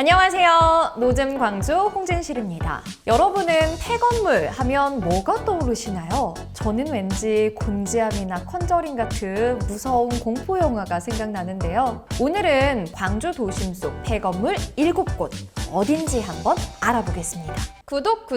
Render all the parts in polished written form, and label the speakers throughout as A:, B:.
A: 안녕하세요. 노잼 광주 홍진실입니다. 여러분은 폐건물 하면 뭐가 떠오르시나요? 저는 왠지 곤지암이나 컨저링 같은 무서운 공포 영화가 생각나는데요. 오늘은 광주 도심 속 폐건물 7곳 어딘지 한번 알아보겠습니다. 구독!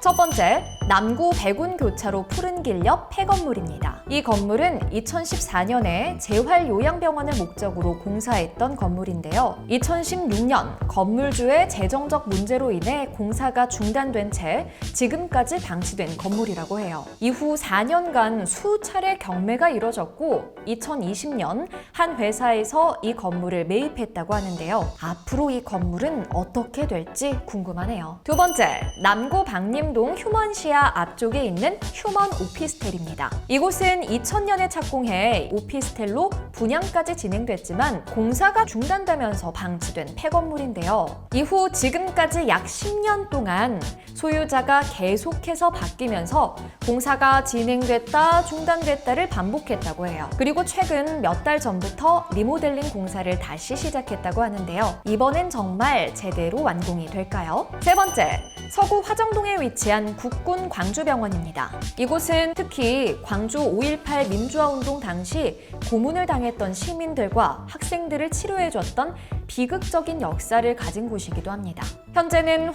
A: 첫 번째, 남구 백운교차로 푸른길 옆 폐건물입니다. 이 건물은 2014년에 재활요양병원을 목적으로 공사했던 건물인데요. 2016년 건물주의 재정적 문제로 인해 공사가 중단된 채 지금까지 방치된 건물이라고 해요. 이후 4년간 수차례 경매가 이뤄졌고 2020년 한 회사에서 이 건물을 매입했다고 하는데요. 앞으로 이 건물은 어떻게 될지 궁금하네요. 두 번째, 남구 박림동 휴먼시아 앞쪽에 있는 휴먼 오피스텔입니다. 이곳은 2000년에 착공해 오피스텔로 분양까지 진행됐지만 공사가 중단되면서 방치된 폐건물인데요. 이후 지금까지 약 10년 동안 소유자가 계속해서 바뀌면서 공사가 진행됐다 중단됐다를 반복했다고 해요. 그리고 최근 몇 달 전부터 리모델링 공사를 다시 시작했다고 하는데요. 이번엔 정말 제대로 완공이 될까요? 세 번째, 서구 화정동에 위치한 국군 광주병원입니다. 이곳은 특히 광주 5.18 민주화운동 당시 고문을 당했던 시민들과 학생들을 치료해줬던 비극적인 역사를 가진 곳이기도 합니다. 현재는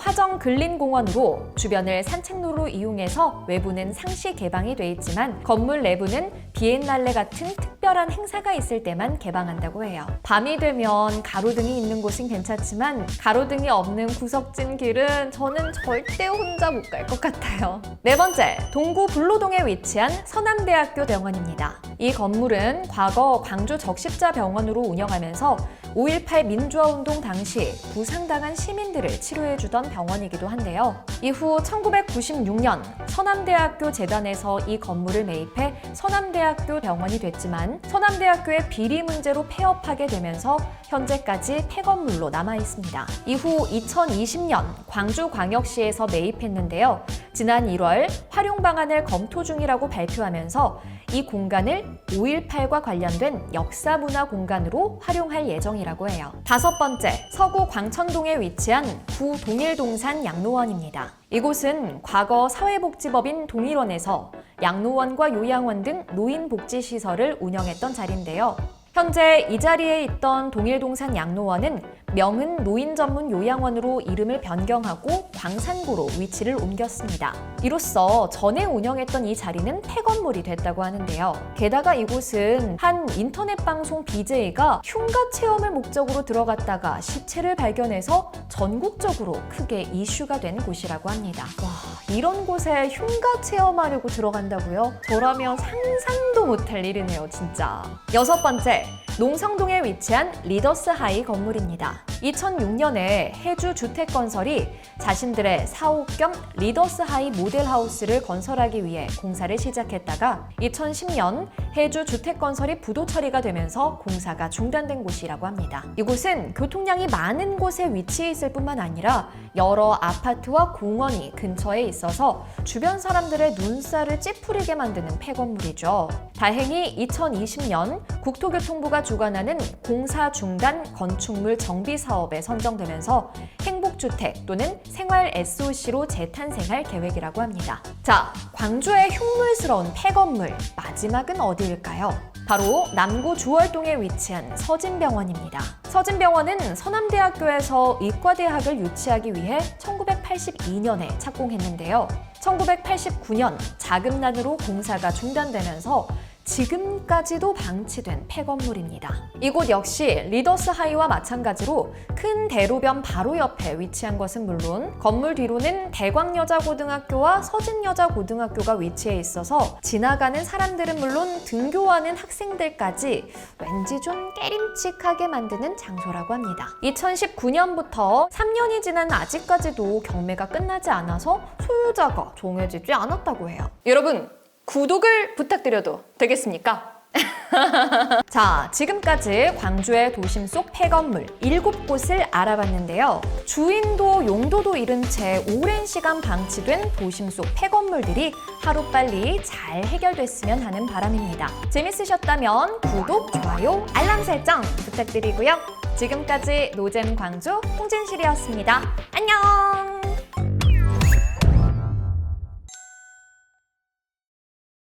A: 화정근린공원으로 주변을 산책로로 이용해서 외부는 상시 개방이 돼 있지만 건물 내부는 비엔날레 같은 특별한 행사가 있을 때만 개방한다고 해요. 밤이 되면 가로등이 있는 곳은 괜찮지만 가로등이 없는 구석진 길은 저는 절대 혼자 못 갈 것 같아요. 네 번째, 동구 불로동에 위치한 서남대학교 병원입니다. 이 건물은 과거 광주 적십자병원으로 운영하면서 5.18 민주화운동 당시 부상당한 시민들을 치료해주던 병원이기도 한데요. 이후 1996년 서남대학교 재단에서 이 건물을 매입해 서남대학교 병원이 됐지만 서남대학교의 비리 문제로 폐업하게 되면서 현재까지 폐건물로 남아있습니다. 이후 2020년 광주광역시에서 매입했는데요. 지난 1월 활용 방안을 검토 중이라고 발표하면서 이 공간을 5.18과 관련된 역사문화 공간으로 활용할 예정이라고 해요. 다섯 번째, 서구 광천동에 위치한 구동일동산 양로원입니다. 이곳은 과거 사회복지법인 동일원에서 양로원과 요양원 등 노인복지시설을 운영했던 자리인데요. 현재 이 자리에 있던 동일동산 양로원은 명은 노인전문 요양원으로 이름을 변경하고 광산구로 위치를 옮겼습니다. 이로써 전에 운영했던 이 자리는 폐건물이 됐다고 하는데요. 게다가 이곳은 한 인터넷 방송 BJ가 흉가 체험을 목적으로 들어갔다가 시체를 발견해서 전국적으로 크게 이슈가 된 곳이라고 합니다. 와, 이런 곳에 흉가 체험하려고 들어간다고요? 저라면 상상도 못할 일이네요, 진짜. 여섯 번째, 농성동에 위치한 리더스 하이 건물입니다. 2006년에 해주 주택건설이 자신들의 사옥 겸 리더스 하이 모델하우스를 건설하기 위해 공사를 시작했다가 2010년 해주 주택건설이 부도 처리가 되면서 공사가 중단된 곳이라고 합니다. 이곳은 교통량이 많은 곳에 위치해 있을 뿐만 아니라 여러 아파트와 공원이 근처에 있어서 주변 사람들의 눈살을 찌푸리게 만드는 폐건물이죠. 다행히 2020년 국토교통부가 주관하는 공사 중단 건축물 정비 사업에 선정되면서 행복주택 또는 생활 SOC로 재탄생할 계획이라고 합니다. 자, 광주의 흉물스러운 폐건물, 마지막은 어디일까요? 바로 남구 주월동에 위치한 서진병원입니다. 서진병원은 서남대학교에서 의과대학을 유치하기 위해 1982년에 착공했는데요. 1989년 자금난으로 공사가 중단되면서 지금까지도 방치된 폐건물입니다. 이곳 역시 리더스 하이와 마찬가지로 큰 대로변 바로 옆에 위치한 것은 물론 건물 뒤로는 대광여자고등학교와 서진여자고등학교가 위치해 있어서 지나가는 사람들은 물론 등교하는 학생들까지 왠지 좀 깨림칙하게 만드는 장소라고 합니다. 2019년부터 3년이 지난 아직까지도 경매가 끝나지 않아서 소유자가 정해지지 않았다고 해요. 여러분, 구독을 부탁드려도 되겠습니까? 자, 지금까지 광주의 도심 속 폐건물 7곳을 알아봤는데요. 주인도 용도도 잃은 채 오랜 시간 방치된 도심 속 폐건물들이 하루빨리 잘 해결됐으면 하는 바람입니다. 재밌으셨다면 구독, 좋아요, 알람 설정 부탁드리고요. 지금까지 노잼 광주 홍진실이었습니다. 안녕!